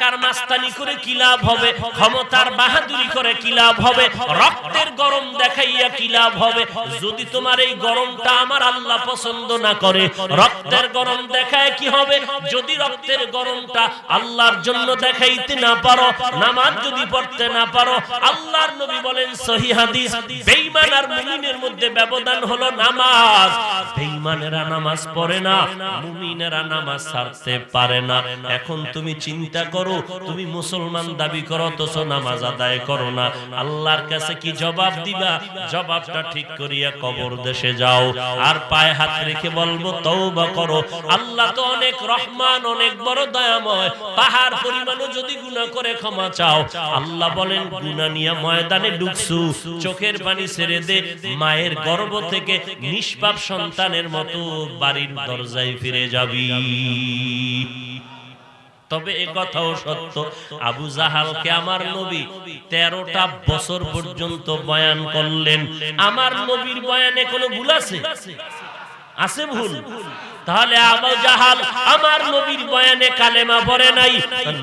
টাকার মাস্তানি করে কি লাভ হবে, ক্ষমতার বাহাদুরি করে কি লাভ হবে, রক্তের গরম দেখাইয়া কি লাভ হবে? যদি তোমার এই গরমটা আমার আল্লাহ পছন্দ না করে, রক্তের গরম দেখায় কি হবে? যদি রক্তের গরমটা আল্লাহর জন্য দেখাইতে না পারো, নামাজ যদি পড়তে না পারো, আল্লাহর নবী বলেন সহিহ হাদিস, বেঈমান আর মুমিনের মধ্যে ব্যবধান হলো নামাজ। বেঈমানেরা নামাজ পড়ে না, মুমিনেরা নামাজ ছাড়তে পারে না। এখন তুমি চিন্তা করো, তুমি মুসলমান দাবি করো অথচ নামাজ আদায় করো না, আল্লাহর কাছে কি জবাব দিবা? জবাবটা ঠিক করিয়া কবর দেশে যাও আর পায়ে হাত রেখে বলবো তওবা করো। আল্লাহ তো অনেক রহমান, অনেক বড় দয়াময়, পাহাড় পরিমাণও যদি গুনাহ করে ক্ষমা চাও, আল্লাহ বলেন গুনাহ নিয়ে ময়দানে ঢুকছু, চোখের পানি ছেড়ে দে, মায়ের গর্ভ থেকে নিষ্পাপ সন্তানের মতো বাড়ির দরজায় ফিরে যাবি। তবে এ কথাও সত্য, আবু জাহালকে আমার নবী 13টা বছর পর্যন্ত বয়ান করলেন। আমার নবীর বয়ানে কোনো ভুল আছে? আছে ভুল? তাহলে আবু জাহাল আমার নবীর বয়ানে কালেমা পড়ে নাই।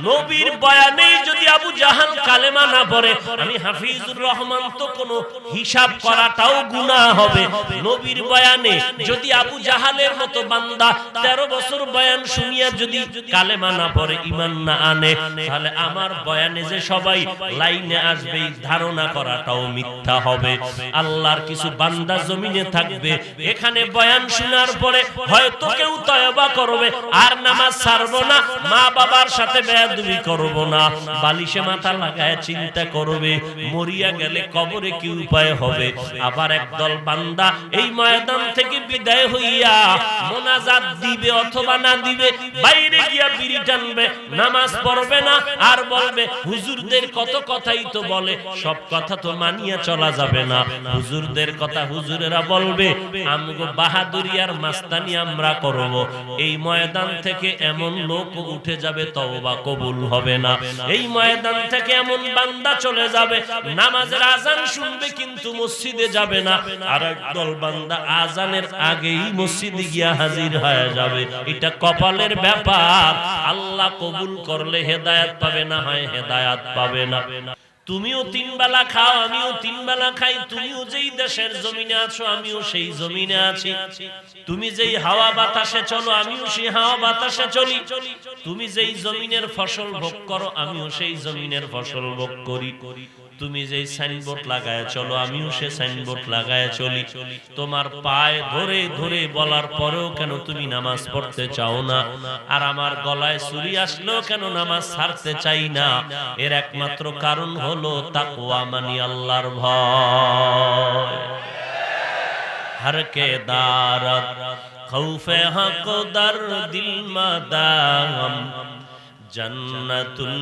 নবীর বয়ানে যদি আবু জাহাল কালেমা না পড়ে, আমি হাফিজুর রহমান তো কোনো হিসাব করাটাও গুনাহ হবে। নবীর বয়ানে যদি আবু জাহালের মতো বান্দা 13 বছর বয়ান শুনিয়া যদি কালেমা না পড়ে, ঈমান না আনে, তাহলে আমার বয়ানে যে সবাই লাইনে আসবে ধারণা করাটাও মিথ্যা হবে। আল্লাহর কিছু বান্দা জমিনে থাকবে, এখানে বয়ান শোনার পরে হয়তো কেউ তওবা করবে আর নামাজ ছাড়বো না, মা বাবার সাথে বেয়াদবি করব না, বালিশে মাথা লাগায় চিন্তা করবে মরিয়া গেলে কবরে কি উপায় হবে। আবার একদল বান্দা এই ময়দান থেকে বিদায় হইয়া মোনাজাত দিবে অথবা না দিবে, বাইরে গিয়া বিড়ি টানবে, নামাজ পড়বে না, আর বলবে হুজুরদের কত কথাই তো বলে, সব কথা তো মানিয়া চলা যাবে না। হুজুরদের কথা হুজুরেরা বলবে, আমগো বাহাদুরি আর মাস্তানি আমরা করব। এই ময়দান থেকে এমন লোক উঠে যাবে তওবা কবুল হবে না। এই ময়দান থেকে এমন বান্দা চলে যাবে, নামাজের আজান শুনবে কিন্তু মসজিদে যাবে না, আর একদল বান্দা আজানের আগেই মসজিদে গিয়া হাজির হয়ে যাবে। এটা কপালের ব্যাপার, আল্লাহ কবুল করলে হেদায়েত পাবে, না হয় হেদায়েত পাবে না। তুমিও 3 বেলা খাও, আমিও 3 বেলা খাই, তুমিও যেই দেশের জমিনে আছো আমিও সেই জমিনে আছি, তুমি যেই হাওয়া বাতাসে চলো আমিও সেই হাওয়া বাতাসে চলি, তুমি যেই জমিনের ফসল ভোগ করো আমিও সেই জমিনের ফসল ভোগ করি, তুমি যেই সাইনবোর্ড লাগায় চলো আমিও সেই সাইনবোর্ড লাগায় চলি। তোমার পায়ে ধরে ধরে বলার পরেও কেন তুমি নামাজ পড়তে চাও না? আর আমার গলায় ছুরি আসলেও কেন নামাজ ছাড়তে চাই না? এর একমাত্র কারণ হলো তাকওয়া, মানে আল্লাহর ভয়। हर के दारत खौफे हक दर दिल मदाम जन्नतुल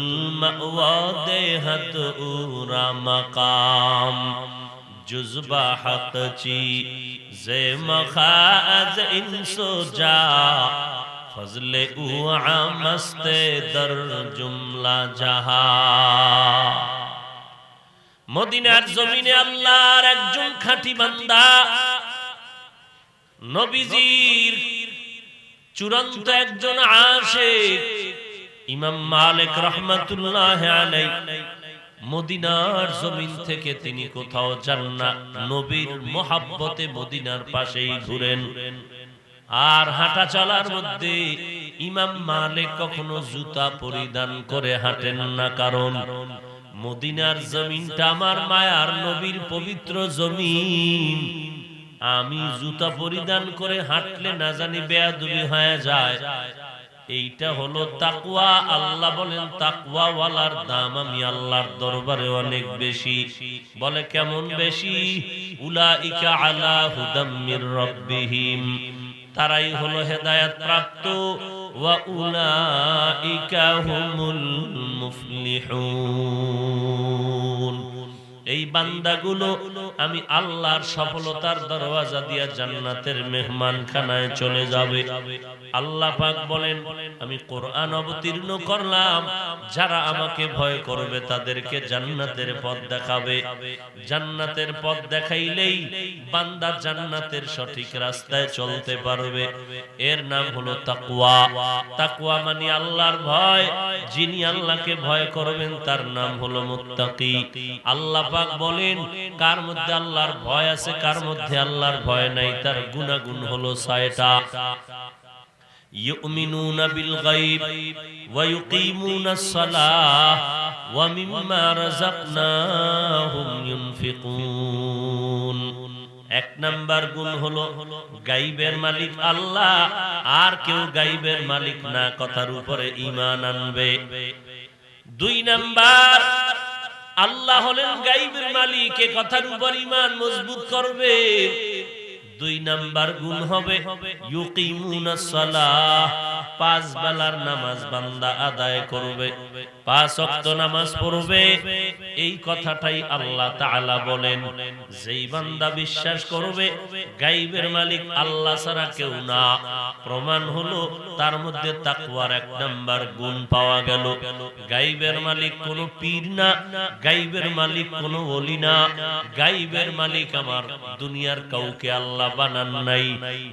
मअवा देहत उरा मकाम जुज़बा हक ची जे मखाज इंसो जा फजले उआ मस्ते दर जुमला जहा। মদিনার জমিনে আল্লাহর একজন খাঁটি বান্দা, নবীজির চূড়ান্ত একজন আশিক, ইমাম মালিক রাহমাতুল্লাহি আলাইহি, মদিনার জমিন থেকে তিনি কোথাও যান না, নবীর মোহাব্বতে মদিনার পাশেই ঘুরেন। আর হাঁটা চলার মধ্যে ইমাম মালিক কখনো জুতা পরিধান করে হাঁটেন না, কারণ মদিনার জমিনটা আমার মায়ার নবীর পবিত্র জমিন। আমি জুতা পরিধান করে হাঁটলে না জানি বেয়াদবি হয়ে যায়। এইটা হলো তাকওয়া। আল্লাহ বলেন তাকওয়া ওয়ালার দাম আমি আল্লাহর দরবারে অনেক বেশি। বলে কেমন বেশি? উলাইকা আলা হুদাম মির রাব্বিহিম, তারাই হলো হেদায়েত প্রাপ্ত, ওয়া উলাইকা হুমুল মুফলিহুন। এই বান্দাগুলো আমি আল্লাহর সফলতার দরওয়াজা দিয়া জান্নাতের মেহমানখানায় চলে যাবে। আল্লাহ পাক বলেন আমি কোরআন অবতীর্ণ করলাম, যারা আমাকে ভয় করবে তাদেরকে জান্নাতের পথ দেখাবে। জান্নাতের পথ দেখাইলেই বান্দা জান্নাতের সঠিক রাস্তায় চলতে পারবে। এর নাম হলো তাকওয়া। তাকওয়া মানে আল্লাহর ভয়। যিনি আল্লাহকে ভয় করবেন তার নাম হলো মুত্তাকি। আল্লাহ পাক বলেন কার মধ্যে আল্লাহর ভয় আছে, কার মধ্যে আল্লাহর ভয় নাই, তার গুনাহগুণ হলো 6টা। ইউমিনুনা বিল গায়ব ওয়া ইউকিমুনাস সালাহ ওয়া মিম্মা রাযাকনাহুম ইউনফিকুন। এক নাম্বার গুণ হলো গায়বের মালিক আল্লাহ, আর কেউ গায়বের মালিক না কথার উপরে ঈমান আনবে। 2 নাম্বার আল্লাহ হলেন গায়বের মালিক, এ কথার উপর ঈমান মজবুত করবে। 2 নাম্বার গুণ হবে ইউকিমুনাস সালাহ, 5 বেলার নামাজ বান্দা আদায় করবে, 5 ওয়াক্ত নামাজ পড়বে। এই কথাটাই আল্লাহ তাআলা বলেন যেই বান্দা বিশ্বাস করবে গায়বের মালিক আল্লাহ ছাড়া কেউ না, প্রমাণ হলো তার মধ্যে তাকওয়ার 1 নাম্বার গুণ পাওয়া গেল। গায়বের মালিক কোনো পীর না, গায়বের মালিক কোনো ওলি না, গায়বের মালিক আমার দুনিয়ার কাউকে আল্লাহ বানান নাই।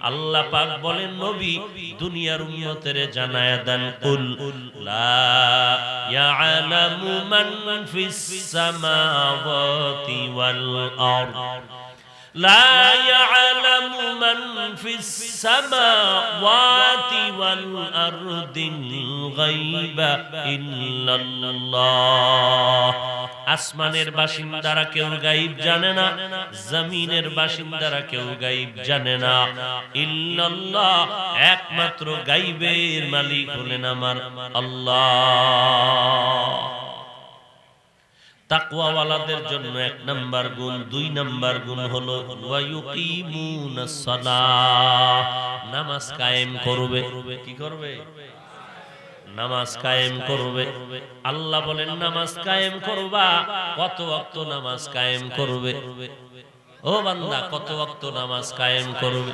আল্লাহ পাক বলেন নবী দুনিয়ার উম্মতেরে জানায়া দেন কুল লা ইয়ালামু মান ফিস সামাওয়াতি ওয়াল আরদ লা ইয়ালামু মান ফিস সামাওয়াতি ওয়াল আরদিল গায়বা ইল্লাল্লাহ। আসমানের বাসিন্দারা কেউ গায়ব জানে না, জমিনের বাসিন্দারা কেউ গায়ব জানে না, ইল্লাল্লাহ একমাত্র গায়বের মালিক হলেন আমার আল্লাহ। তাকওয়াওয়ালাদের জন্য 1 নাম্বার গুণ। 2 নাম্বার গুণ হলো ওয়া ইউকিমুনাস সালাহ, নামাজ কায়েম করবে। কি করবে? নামাজ কায়েম করবে। আল্লাহ বলেন নামাজ কায়েম করবা। কত ওয়াক্ত নামাজ কায়েম করবে? ও বান্দা কত ওয়াক্ত নামাজ কায়েম করবে?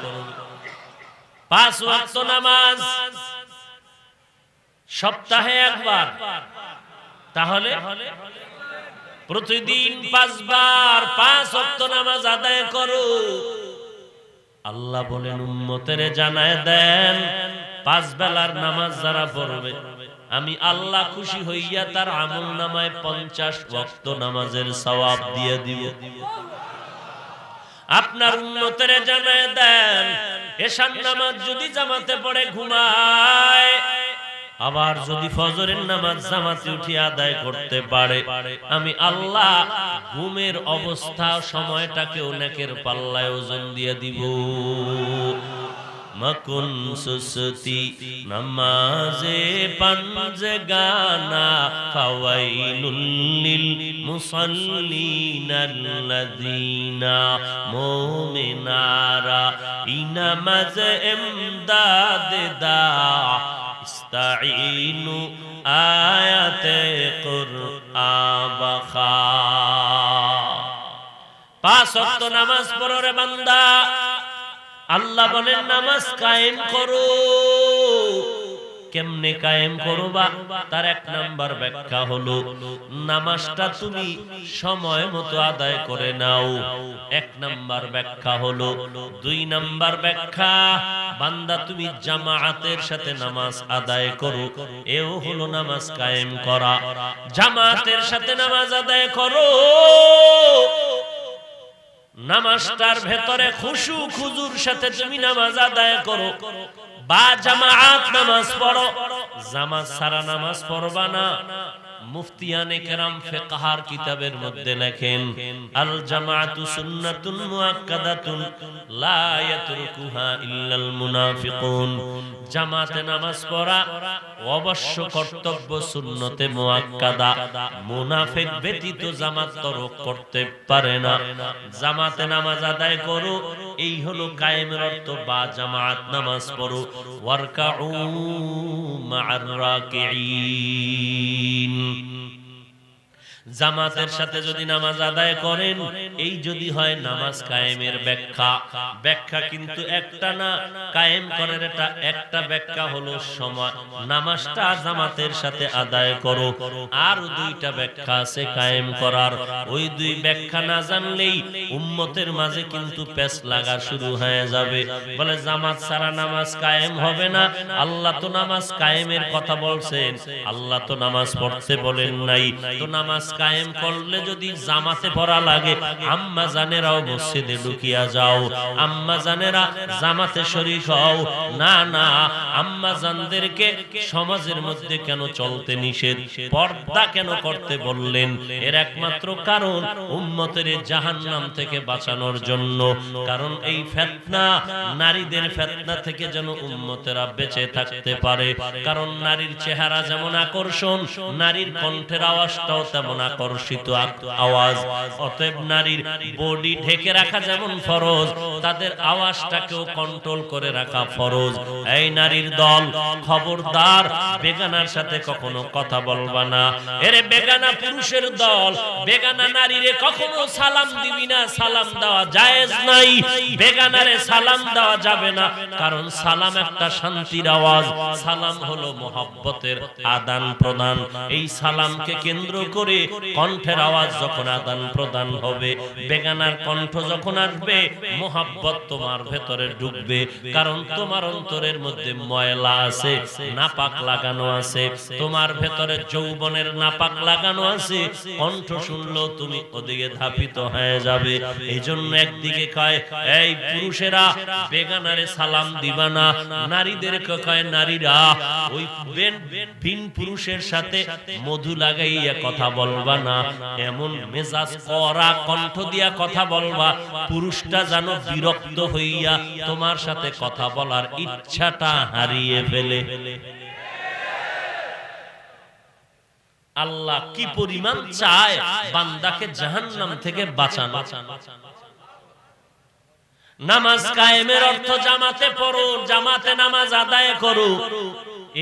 5 ওয়াক্ত নামাজ সপ্তাহে একবার, তাহলে প্রতিদিন 5 বার 5 ওয়াক্ত নামাজ আদায় করো। আল্লাহ বলেন উম্মতেরে জানায় দেন 5 বেলার নামাজ যারা পড়বে আমি আল্লাহ খুশি হইয়া তার আমল নামায় 50 ওয়াক্ত নামাজের সওয়াব দিয়ে দিব। আপনার উম্মতেরে জানায় দেন এশার নামাজ যদি জামাতে পড়ে ঘুমায়, আবার যদি ফজরের নামাজ জামাতে উঠে আদায় করতে পারে, আমি আল্লাহ ঘুমের অবস্থা সময়টাকে নেকের পাল্লায় ওজন দিয়ে দিব। মকুন সুসতি নামাজে পাঞ্জগানা ফাওয়াইলুল লিল মুসাল্লিনাল্লাযীনা মুমিনারা ইনামাজ ইমদাদ দা ইস্তাঈনু আয়াতে কুরআন বাখা। 5 ওয়াক্ত নামাজ পড়ো রে বান্দা। আল্লাহ বলেন নামাজ কায়েম করো। কেমনে কায়েম করবা? তার 1 নাম্বার ব্যাখ্যা হলো নামাজটা তুমি সময় মতো আদায় করে নাও, 1 নাম্বার ব্যাখ্যা হলো। 2 নাম্বার ব্যাখ্যা বান্দা তুমি জামায়াতের সাথে নামাজ আদায় করো, এও হলো নামাজ কায়েম করা। জামায়াতের সাথে নামাজ আদায় করো, নামাজটার ভেতরে খুশু খুজুর সাথে তুমি নামাজ আদায় করো, বা জামাআত নামাজ পড়ো। জামাত ছাড়া নামাজ পড়বা না। মুফতিয়ানে কেরাম ফিকহার কিতাবের মধ্যে লেখেন আল জামাআতু সুন্নাতুন মুআক্কাদাতুন লা ইয়াতরুকুহা ইল্লাল মুনাফিকুন। জামাতে নামাজ পড়া অবশ্য কর্তব্য, সুন্নতে মুআক্কাদা। মুনাফিক ব্যতীত জামাত তরক করতে পারে না। জামাতে নামাজ আদায় করো, এই হলো কায়েমের অর্থ। বা জামাত নামাজ পড়ো। ওয়ারকাউ মা'আর রাকিঈন, জামাতের সাথে যদি নামাজ আদায় করেন, এই যদি হয় নামাজ কায়েমের ব্যাখ্যা। ব্যাখ্যা কিন্তু একটা না, কায়েম করার এটা একটা ব্যাখ্যা হলো সময়, নামাজটা জামাতের সাথে আদায় করো। আর দুইটা ব্যাখ্যা আছে কায়েম করার। ওই দুই ব্যাখ্যা না জানলেই উম্মতের মাঝে কিন্তু পেচ লাগা শুরু হয়ে যাবে। বলে জামাত ছাড়া নামাজ কায়েম হবে না। আল্লাহ তো নামাজ কায়েমের কথা বলছেন, আল্লাহ তো নামাজ পড়তে বলেন নাই। তো নামাজ কায়েম করলে যদি জামাতে পড়া লাগে, আম্মা জানেরাও মসজিদে ঢুকিয়া যাও, আম্মা জানেরা জামাতে শরীক হও। না না, আম্মা জানদেরকে সমাজের মধ্যে কেন চলতে নিষেধ, পর্দা কেন করতে বললেন? এর একমাত্র কারণ উম্মতের জাহান্নাম থেকে বাঁচানোর জন্য। কারণ এই ফিতনা, নারীদের ফিতনা থেকে যেন উম্মতেরা বেঁচে থাকতে পারে। কারণ নারীর চেহারা যেমন আকর্ষণ, নারীর কণ্ঠের আওয়াজটাও তেমন আকর্ষিত আওয়াজ। অতএব নারীর বডি ঢেকে রাখা যেমন ফরজ, তাদের আওয়াজটাকেও কন্ট্রোল করে রাখা ফরজ। এই নারীর দল, খবরদার বেগানার সাথে কখনো কথা বলবা না। এরে বেগানা পুরুষের দল, বেগানা নারীরে কখনো সালাম দিবি না, সালাম দেওয়া জায়েজ নাই। বেগানারে সালাম দেওয়া যাবে না, কারণ সালাম একটা শান্তির আওয়াজ। সালাম হলো মোহাব্বতের আদান প্রদান। এই সালামকে কেন্দ্র করে কণ্ঠের আওয়াজ যখন আদান প্রদান হবে, বেগানার কণ্ঠ যখন আসবে, মোহাব্বত তোমার ভেতরে ঢুকবে। কারণ তোমার অন্তরের মধ্যে ময়লা আছে, নাপাক লাগানো আছে, তোমার ভেতরে যৌবনের নাপাক লাগানো আছে। কণ্ঠ শুনলেও তুমি ওদিকে ধাপিত হয়ে যাবে। এই জন্য একদিকে কয় এই পুরুষেরা বেগানারে সালাম দিবা না, নারীদেরকে কয় নারীরা ওই ভিন পুরুষের সাথে মধু লাগাইয়া কথা বলবা না। এমন মেজাজ করা কণ্ঠ দিয়া কথা বলবা, পুরুষটা যেন বিরক্ত হইয়া তোমার সাথে কথা বলার ইচ্ছাটা হারিয়ে ফেলে। আল্লাহ কি পরিমাণ চায় বান্দাকে জাহান্নাম থেকে বাঁচানো। নামাজ কায়েমের অর্থ জামাতে পড়ো, জামাতে নামাজ আদায় করো।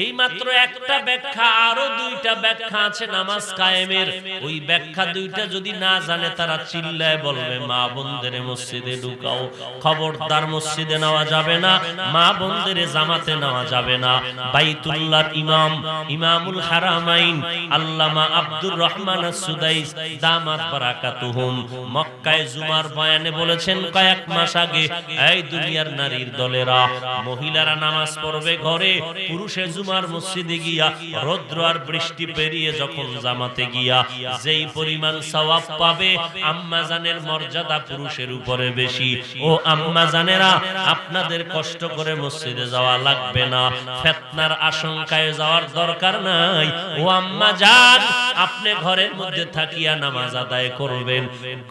এই মাত্র একটা ব্যাখ্যা, আরো দুইটা ব্যাখ্যা আছে নামাজ কায়েমের। ওই ব্যাখ্যা দুইটা যদি না জানে তারা চিল্লায় বলবে মা বোনদের মসজিদে ঢুকাও। খবরদার মসজিদে নেওয়া যাবে না, মা বোনদের জামাতে নেওয়া যাবে না। বাইতুল্লাহর ইমাম, ইমামুল হারামাইন আল্লামা আব্দুর রহমান আস-সুদাইস দামাত বারাকাতুহুম মক্কায় জুমার বয়ানে বলেছেন কয়েক মাস আগে, এই দুনিয়ার নারীর দলেরা, মহিলারা নামাজ পড়বে ঘরে, পুরুষের জুমার মসজিদে গিয়া রৌদ্র আর বৃষ্টি পেরিয়ে যখন জামাতে গিয়া যেই পরিমাণ সওয়াব পাবে, আম্মা জানের মর্যাদা পুরুষের উপরে বেশি। ও আম্মা জানেরা, আপনাদের কষ্ট করে মসজিদে যাওয়া লাগবে না, ফিতনার আশঙ্কায় যাওয়ার দরকার নাই। ও আম্মা জান, আপনি ঘরের মধ্যে থাকিয়া নামাজ আদায় করবেন।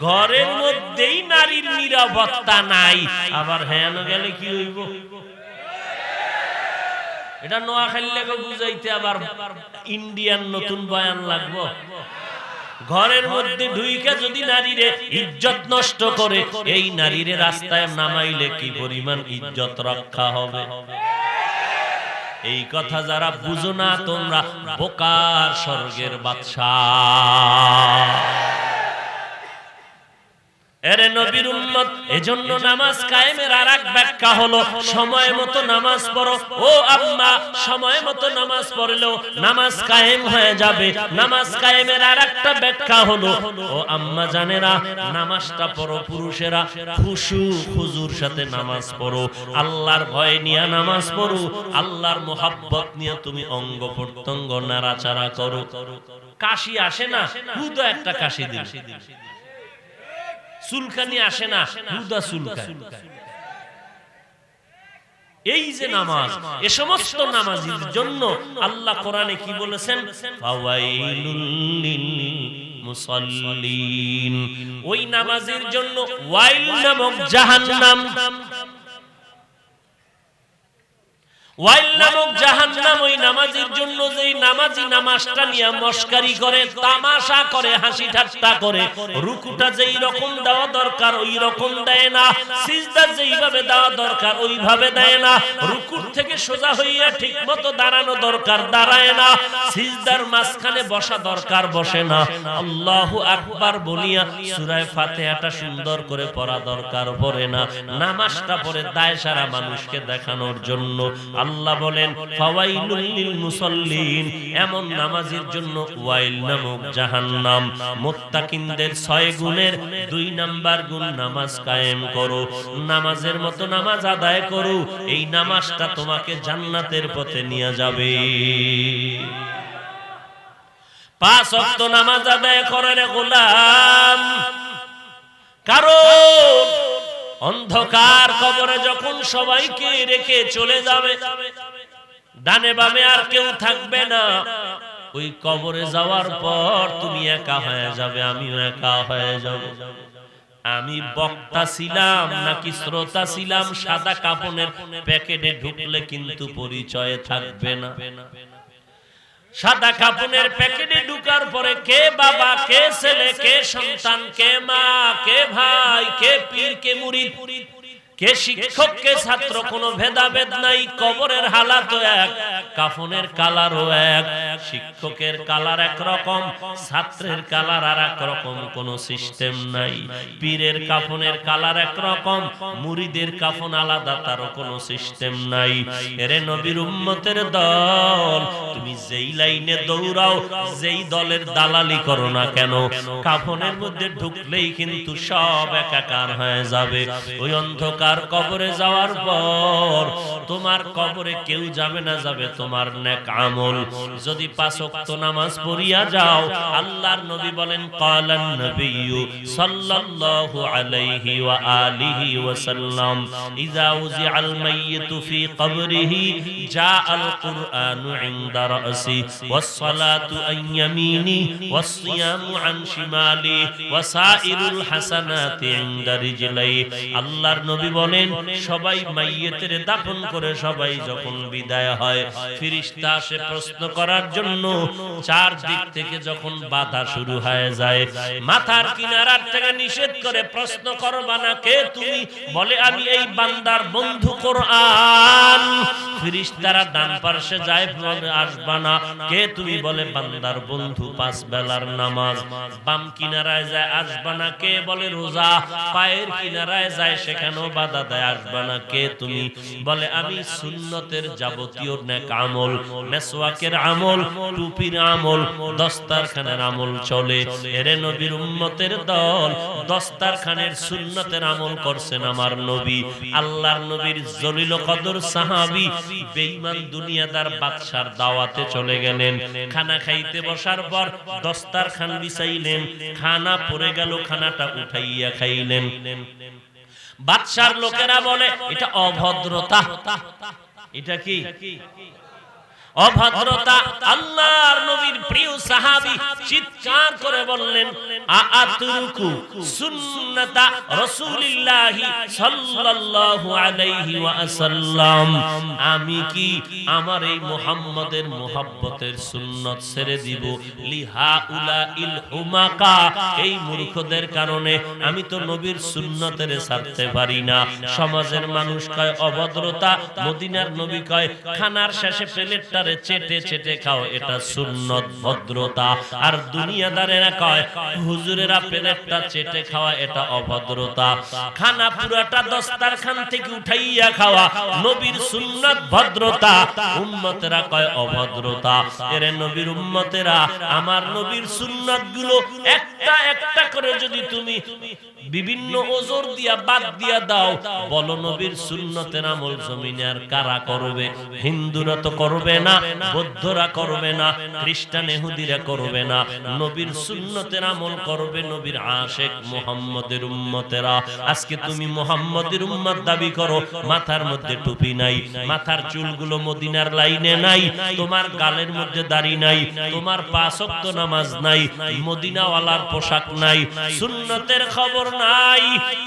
ঘরের মধ্যেই নারীর নিরাপত্তা নাই, আবার হ্যাঁ গেলে কি হইব? এটা নোয়াখালীকে বুঝাইতে আবার ইন্ডিয়ান নতুন বয়ান লাগবো। ঘরের মধ্যে ঢুইকা যদি নারীরে ইজ্জত নষ্ট করে, এই নারীরে রাস্তায় নামাইলে কি পরিমাণ ইজ্জত রক্ষা হবে? এই কথা যারা বুঝো না তোমরা বোকার স্বর্গের বাদশা। এরে নবীর উম্মত, এজন্য নামাজ কায়েমের আরেক ব্যাখ্যা হলো সময় মতো নামাজ পড়ো। ও আম্মা, সময় মতো নামাজ পড়লেও নামাজ কায়েম হয়ে যাবে। নামাজ কায়েমের আরেকটা ব্যাখ্যা হলো, ও আম্মা জানেরা, নামাজটা পড়ো পুরুষেরা খুশু খুজুর সাথে নামাজ পড়ো, আল্লাহর ভয় নিয়ে নামাজ পড়ো, আল্লাহর মোহাব্বত নিয়ে তুমি অঙ্গ প্রত্যঙ্গ নাড়াচাড়া করো। কাশি আসে না, হুদা একটা কাশি দিন। চুলকানি আসে না, হুদা চুলকায়। এই যে নামাজ, এ সমস্ত নামাজীর জন্য আল্লাহ কোরআনে কি বলেছেন? ফাওয়াইলুল লিল মুসাল্লিন। ওই নামাজের জন্য ওয়াইল নামক জাহান্নাম, ওয়াইল নামক জাহান্নাম ওই নামাজের জন্য, যেই নামাজি নামাজটা নিয়ে মস্কারি করে, তামাশা করে, হাসি ঠাট্টা করে, রুকুটা যেই রকম দেওয়া দরকার ওই রকম দেয় না, সিজদা যেইভাবে দেওয়া দরকার ওইভাবে দেয় না, রুকুর থেকে সোজা হইয়া ঠিকমতো দাঁড়ানো দরকার দাঁড়ায় না, সিজদার মাঝখানে বসা দরকার বসে না, আল্লাহু আকবার বলিয়া সূরা ফাতিহাটা সুন্দর করে পড়া দরকার পড়ে না, নামাজটা পড়ে দায় সারা মানুষকে দেখানোর জন্য। আল্লাহ বলেন ফাওয়াইলুল লিল মুসাল্লিন, এমন নামাজের জন্য ওয়াইল নামক জাহান্নাম। মুত্তাকিনদের 6 গুণের 2 নাম্বার গুণ নামাজ কায়েম করো, নামাজের মতো নামাজ আদায় করো, এই নামাজটা তোমাকে জান্নাতের পথে নিয়ে যাবে। 5 ওয়াক্ত নামাজ আদায় করে রে গোলাম, কারণ অন্ধকার কবরে যখন সবাইকে রেখে চলে যাবে, ডানে বামে আর কেউ থাকবে না, ওই কবরে যাওয়ার পর তুমি একা হয়ে যাবে, আমিও একা হয়ে যাব। আমি বক্তা ছিলাম নাকি শ্রোতা ছিলাম, সাদা কাফনের প্যাকেটে ঢুকলে কিন্তু পরিচয় থাকবে না। সাদা কাফনের প্যাকেটে ঢুকার পরে কে বাবা, কে ছেলে, কে সন্তান, কে মা, কে ভাই, কে পীর, কে মুরিদ, কে শিক্ষক, কে ছাত্র, কোনো ভেদাভেদ নাই। কবরের হালাত এক, কাফনের কালারও এক, শিক্ষকের কালার একরকম, ছাত্রের কালার আর এক রকম, কোনো সিস্টেম নাই। পীরের কাফনের কালার একরকম, মুরিদের কাফন আলাদা, তারও কোনো সিস্টেম নাই। এরে নবীর উম্মতের দল, তুমি যেই লাইনে দৌড়াও, যেই দলের দালালি করো না কেন, কাফনের মধ্যে ঢুকলেই কিন্তু সব একাকার হয়ে যাবে। ওই অন্ধকার কবরে যাওয়ার পর তোমার কবরে কেউ যাবে না, যাবে তোমার নেক আমল। যদি 5 ওয়াক্ত নামাজ পড়িয়া যাও, আল্লাহর নবী বলেন ক্বালান নবিয়্যু সাল্লাল্লাহু আলাইহি ওয়া আলিহি ওয়া সাল্লাম ইযা উযিআল মাইয়িতু ফি কবরিহি জাআল কুরআনু ইনদা রাসি ওয়াস সালাতু আন ইয়ামিনি ওয়াস সিয়ামু আন শিমালি ওয়া সাইরুল হাসানাতি ইনদা রিজলাই। আল্লাহর নবী বলেন সবাই মাইয়িতের দাফন করে সবাই যখন বিদায় হয়, ফেরেশতা আসে প্রশ্ন করার জন্য। 4 দিক থেকে যখন বাধা শুরু হয়ে যায়, মাথার কিনারার থেকে নিষেধ করে, প্রশ্ন করবা না কে তুমি, বলে আমি এই বান্দার বন্ধু কোরআন। ফেরেশতারা ডান পাশে যায়, বলে আসবা না কে তুমি, বলে বান্দার বন্ধু 5 বেলার নামাজ। বাম কিনারায় যায়, আসবা না কে, বলে রোজা। পায়ের কিনারায় যায়, সেখানেও বাধা দেয়, আসবা না কে তুমি, বলে আমি সুন্নতের যাবতীয় নেক আমল, মেসওয়াকের আমল, টুপির আমল, দস্তারখানের আমল চলে। এরে নবীর উম্মতের দল, দস্তারখানের সুন্নতের আমল করছেন আমার নবী। আল্লাহর নবীর জলিল কদর সাহাবী বেঈমান দুনিয়াদার বাদশার দাওয়াতে চলে গেলেন। খানা খাইতে বসার পর দস্তারখান বিছাইলেন, খানা পড়ে গেল, খানাটা উঠাইয়া খাইলেন। বাদশার লোকেরা বলে এটা অভদ্রতা। এটা কি অভদ্রতা? আল্লাহর নবীর প্রিয় সাহাবী চিৎকার করে বললেন আআতুরুকু সুন্নাতা রাসূলিল্লাহি সাল্লাল্লাহু আলাইহি ওয়াসাল্লাম, আমি কি আমার এই মুহাম্মদের মুহাব্বতের সুন্নাত ছেড়ে দিব? লিহাউলাইল হুমাকা, এই মূর্খদের কারণে আমি তো নবীর সুন্নতের ছাড়তে পারি না। সমাজের মানুষ কয় অভদ্রতা, মদিনার নবী কয় খানার শেষে প্লেটটা চেটে চেটে খাও, এটা সুন্নত ভদ্রতা। আর দুনিয়াদারেরা কয় হুজুরেরা প্লেটটা চেটে খাওয়া এটা অভদ্রতা। খানা পুরাটা দস্তারখান থেকে উঠাইয়া খাওয়া নবীর সুন্নত ভদ্রতা, উম্মতেরা কয় অভদ্রতা। এর নবীর উম্মতেরা আমার নবীর সুন্নাত গুলো একটা একটা করে যদি তুমি বিভিন্ন ওজর দিয়া বাদ দিয়া দাও, বলো নবীর সুন্নতের আমল জমিনে আর কারা করবে? হিন্দুরা তো করবে না, না, বৌদ্ধরা করবে না, খ্রিস্টান ইহুদিরা করবে না, নবীর সুন্নতের আমল করবে নবীর আশিক মুহাম্মদের উম্মতেরা। আজকে তুমি মুহাম্মদের উম্মত দাবি করো, মাথার মধ্যে টুপি নাই, মাথার চুলগুলো মদিনার লাইনে নাই, তোমার গালের মধ্যে দাড়ি নাই, তোমার 5 ওয়াক্ত নামাজ নাই, মদিনাওয়ালার পোশাক নাই, সুন্নতের খবর নাই,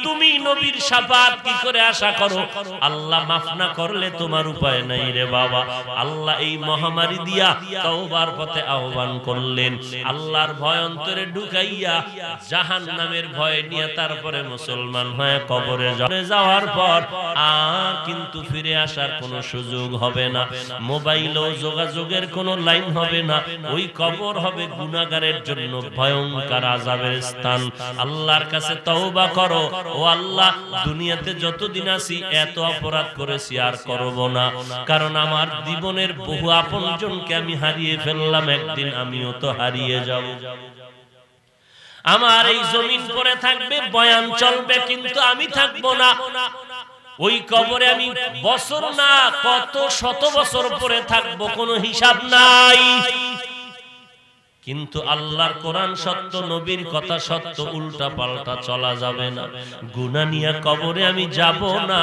তুমি নবীর শাফাত কি করে আশা করো? আল্লাহ মাফ না করলে তোমার উপায় নাই রে বাবা। আল্লাহ এই মহামারী দিয়া তওবার পথে আহ্বান করলেন, আল্লাহর ভয় অন্তরে ঢুকাইয়া জাহান্নামের ভয় নিয়ে তারপরে মুসলমান হয়ে কবরে যাওয়ার পর আর কিন্তু ফিরে আসার কোনো সুযোগ হবে না, মোবাইল ও যোগাযোগের কোনো লাইন হবে না, ওই কবর হবে গুনাহগারের জন্য ভয়ঙ্কর আযাবের স্থান। আল্লাহর কাছে তওবা করো, ও আল্লাহ দুনিয়াতে যতদিন আছি এত অপরাধ করেছি আর করব না, কারণ আমার জীবনের বহু আপনজনকে আমি হারিয়ে ফেললাম, একদিন আমিও তো হারিয়ে যাব। আমার এই জমিন পড়ে থাকবে, বয়ান চলবে, কিন্তু আমি থাকবো না। ওই কবরে আমি বছর না কত শত বছর পরে থাকবো, কোনো হিসাব নাই। কিন্তু আল্লাহর কোরআন সত্য, নবীর কথা সত্য, উল্টা পাল্টা চলা যাবে না। গুনাহ নিয়ে কবরে আমি যাব না,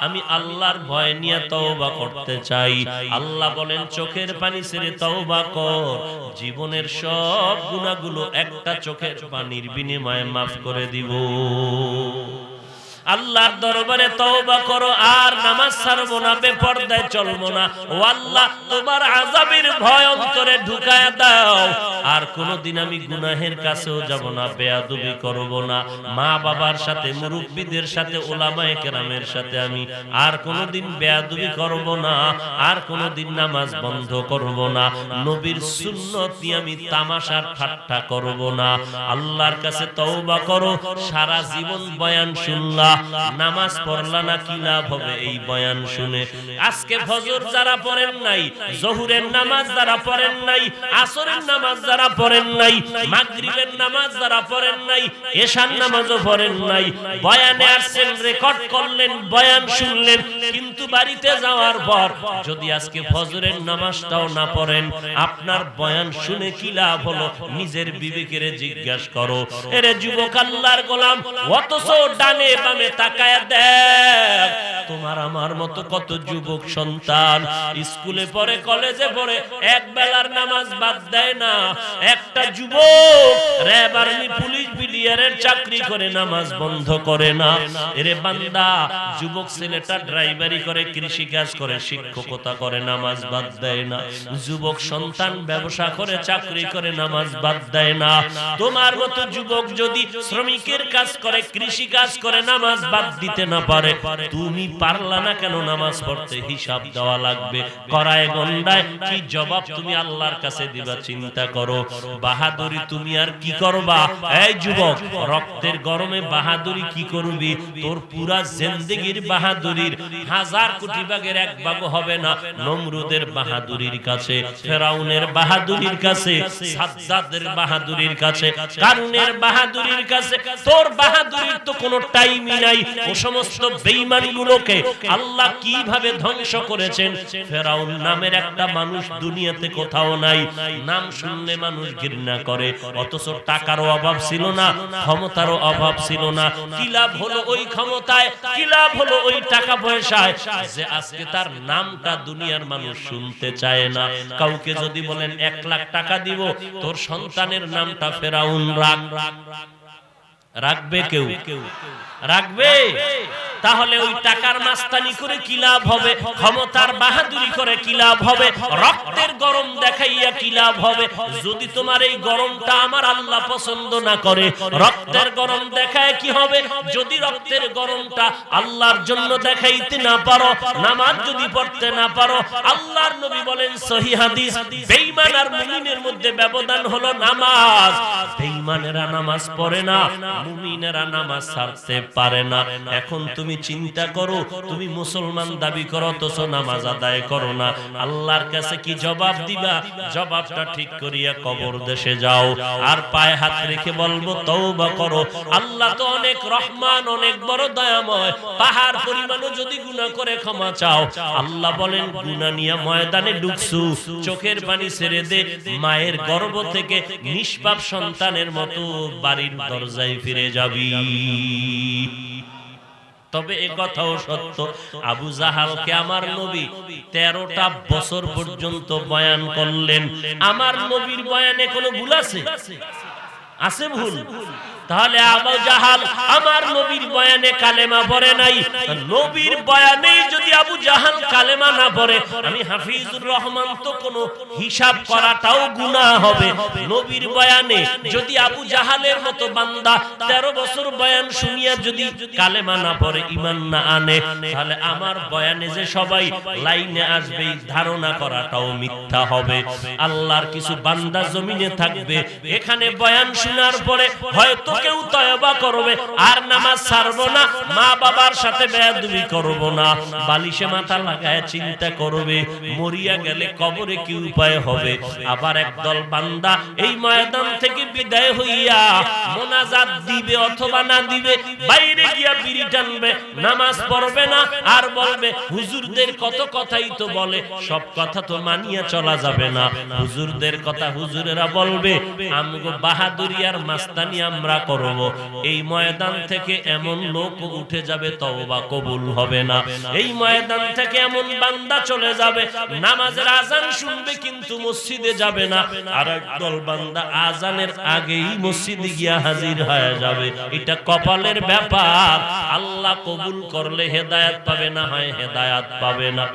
আমি আল্লাহর ভয় নিয়ে তওবা করতে চাই। আল্লাহ বলেন চোখের পানি ছেড়ে তওবা কর, জীবনের সব গুনাহগুলো একটা চোখের পানির বিনিময়ে মাফ করে দিব। আল্লাহর দরবারে তওবা করো, আর নামাজ ছাড়বো না, বেপরদায় চলবো না। ও আল্লাহ তোমার আযাবের ভয় অন্তরে ঢুকায়া দাও, আর কোনোদিন আমি গুনাহের কাছেও যাব না, বেয়াদবি করব না, মা বাবার সাথে, মুরব্বিদের সাথে, উলামায়ে কেরামের সাথে আমি আর কোনোদিন বেয়াদবি করব না, আর কোনোদিন নামাজ বন্ধ করব না, নবীর সুন্নত নিয়ে আমি তামাশার ঠাট্টা করব না। আল্লাহর কাছে তওবা করো। সারা জীবন বয়ান শুনলা, নামাজ পড়লা না, কি লাভ হবে এই বয়ান শুনে? আজকে ফজর যারা পড়েন নাই, জোহরের নামাজ যারা পড়েন নাই, আসরের নামাজ যারা পড়েন নাই, মাগরিবের নামাজ যারা পড়েন নাই, এশার নামাজও পড়েন নাই, বয়ানে আসছেন, রেকর্ড করলেন, বয়ান শুনলেন, কিন্তু বাড়িতে যাওয়ার পর যদি আজকে ফজরের নামাজটাও না পড়েন, আপনার বয়ান শুনে কি লাভ হলো? নিজের বিবেকের জিজ্ঞাসা করো। এরে যুবক আল্লাহর গোলাম, অথচ ডানে বামে তাকায় দেখ, তোমার আমার মতো কত যুবক সন্তান স্কুলে পড়ে, কলেজে পড়ে, এক বেলার নামাজ বাদ দেয় না। একটা যুবক র‍্যাব, আর্মি, পুলিশ, বিডিআরের চাকরি করে, নামাজ বন্ধ করে না। এরে বান্দা, যুবক ছেলেটা ড্রাইভারি করে, কৃষি কাজ করে, শিক্ষকতা করে, নামাজ বাদ দেয় না। যুবক সন্তান ব্যবসা করে, চাকরি করে, নামাজ বাদ দেয় না। তোমার মতো যুবক যদি শ্রমিকের কাজ করে, কৃষি কাজ করে, নামাজ বাদ দিতে না পারে, তুমি পারলা না কেন নামাজ পড়তে? হিসাব দেওয়া লাগবে। করায় গন্ডায় কি জবাব তুমি আল্লাহর কাছে দিবা? চিন্তা করো। বাহাদুরি তুমি আর কি করবা? এই যুবক, রক্তের গরমে বাহাদুরি কি করবি? তোর পুরা জিন্দেগির বাহাদুরির 1000 কোটি ভাগের 1 ভাগ হবে না নমরুদের বাহাদুরির কাছে, ফেরাউনের বাহাদুরির কাছে, সাজ্জাদের বাহাদুরির কাছে, কারুনের বাহাদুরির কাছে। তোর বাহাদুরির তো কোনো টাইমই নাই। ও সমস্ত বেঈমানগুলোকে আল্লাহ কিভাবে ধ্বংস করেছেন। ফেরাউন নামের একটা মানুষ দুনিয়াতে কোথাও নাই, নাম শুনলে মানুষ ঘৃণা করে। অথচ টাকারও অভাব ছিল না, ক্ষমতারও অভাব ছিল না। কি লাভ হলো ওই ক্ষমতায়, কি লাভ হলো ওই টাকা পয়সায়, যে আজকে তার নামটা দুনিয়ার মানুষ শুনতে চায় না। কাউকে যদি বলেন 1 লাখ টাকা দিব, তোর সন্তানের নামটা ফেরাউন রাখবে? কেউ রাখবে? তাহলে ওই টাকার মাস্তানি করে কি লাভ হবে? ক্ষমতার বাহাদুরি করে কি লাভ হবে? রক্তের গরম দেখাইয়া কি লাভ হবে? যদি তোমার এই গরমটা আমার আল্লাহ পছন্দ না করে, রক্তের গরম দেখায় কি হবে? যদি রক্তের গরমটা আল্লাহর জন্য দেখাইতে না পারো, নামাজ যদি পড়তে না পারো, আল্লাহর নবী বলেন সহিহ হাদিস, বেঈমান আর মুমিনের মধ্যে ব্যবধান হলো নামাজ। বেঈমানেরা নামাজ পড়ে না, মুমিনেরা নামাজ ছাড়তে পারে না। এখন তুমি তুমি চিন্তা করো, তুমি মুসলমান দাবি করো অথচ নামাজ আদায় করো না, আল্লাহর কাছে কি জবাব দিবা? জবাবটা ঠিক করিয়া কবর দেশে যাও আর পায়ে হাত রেখে বলবো তওবা করো। আল্লাহ তো অনেক রহমান, অনেক বড় দয়াময়, পাহাড় পরিমাণও যদি গুনাহ করে ক্ষমা চাও। আল্লাহ বলেন গুনাহ নিয়ে ময়দানে ঢুকছু, চোখের পানি ছেড়ে দে, মায়ের গর্ভ থেকে নিষ্পাপ সন্তানের মতো বাড়ির দরজায় ফিরে যাবি। তবে এ কথাও সত্য, আবু জাহালকে আমার নবী 13টা বছর পর্যন্ত বয়ান করলেন। আমার নবীর বয়ানে কোনো ভুল আছে? আছে ভুল? তাহলে আবু জাহাল আমার নবীর বয়ানে কালেমা পড়ে নাই। নবীর বয়ানে যদি আবু জাহাল কালেমা না পড়ে, আমি হাফিজুর রহমান তো কোনো হিসাব করাটাও গুনাহ হবে। নবীর বয়ানে যদি আবু জাহালের মতো বান্দা 13 বছর বয়ান শুনিয়া যদি কালেমা না পড়ে, ঈমান না আনে, তাহলে আমার বয়ানে যে সবাই লাইনে আসবে ধারণা করাটাও মিথ্যা হবে। আল্লাহর কিছু বান্দা জমিনে থাকবে, এখানে বয়ান শোনার পরে হয়তো কেউ তওবা করবে আর নামাজ ছাড়বো না, মা বাবার সাথে বেয়াদবি করব না, বালিশে মাথা লাগায় চিন্তা করবে মরিয়া গেলে কবরে কি উপায় হবে। আবার একদল বান্দা এই ময়দান থেকে বিদায় হইয়া মোনাজাত দিবে অথবা না দিবে, বাইরে গিয়া বিড়ি টানবে, নামাজ পড়বে না আর বলবে হুজুরদের কত কথাই তো বলে, সব কথা তো মানিয়া চলা যাবে না। হুজুরদের কথা হুজুরেরা বলবে, আমগো বাহাদুরি আর মাস্তানি আমরা করব। এই ময়দান থেকে এমন লোক উঠে যাবে তওবা কবুল হবে না। এই ময়দান থেকে এমন বান্দা চলে যাবে নামাজের আজান শুনবে কিন্তু মসজিদে যাবে না, আর একদল বান্দা আজানের আগেই মসজিদে গিয়া হাজির হয়ে যাবে। এটা কপালের ব্যাপার, আল্লাহ কবুল করলে হেদায়েত পাবে, না হয় হেদায়েত পাবে না।